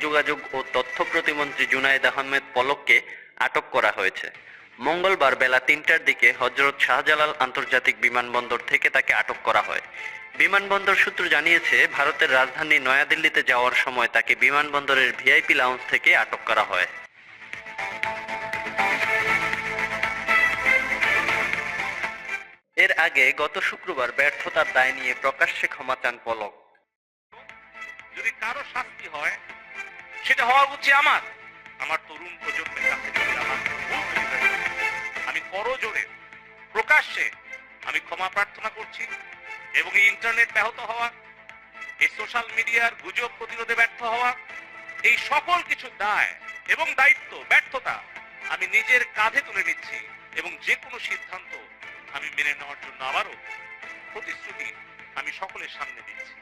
যোগাযোগ ও তথ্য প্রতিমন্ত্রী জুনায়েদ আহমেদ পলককে আটক করা হয়েছে। মঙ্গলবার বেলা ৩টার দিকে হযরত শাহজালাল আন্তর্জাতিক বিমানবন্দর থেকে তাকে আটক করা হয়। বিমানবন্দর সূত্র জানিয়েছে, ভারতের রাজধানী নয়াদিল্লিতে যাওয়ার সময় তাকে বিমানবন্দরের ভিআইপি লাউঞ্জ থেকে আটক করা হয়। এর আগে গত শুক্রবার ব্যর্থতার দায় নিয়ে প্রকাশ্যে ক্ষমা চান পলক। যদি কারো শাস্তি হয় সেটা হওয়া উচিত আমার তরুণ প্রজন্মের কাছে যদি আমার ভুল হয়ে থাকে, আমি করজোড়ে প্রকাশ্যে আমি ক্ষমা প্রার্থনা করছি। এবং এই ইন্টারনেট ব্যাহত হওয়া, এই সোশ্যাল মিডিয়ার গুজব প্রতিরোধে ব্যর্থ হওয়া, এই সকল কিছু দায় এবং দায়িত্ব, ব্যর্থতা আমি নিজের কাঁধে তুলে নিচ্ছি এবং যে কোনো সিদ্ধান্ত আমি মেনে নেওয়ার জন্য আবারও প্রতিশ্রুতি আমি সকলের সামনে দিচ্ছি।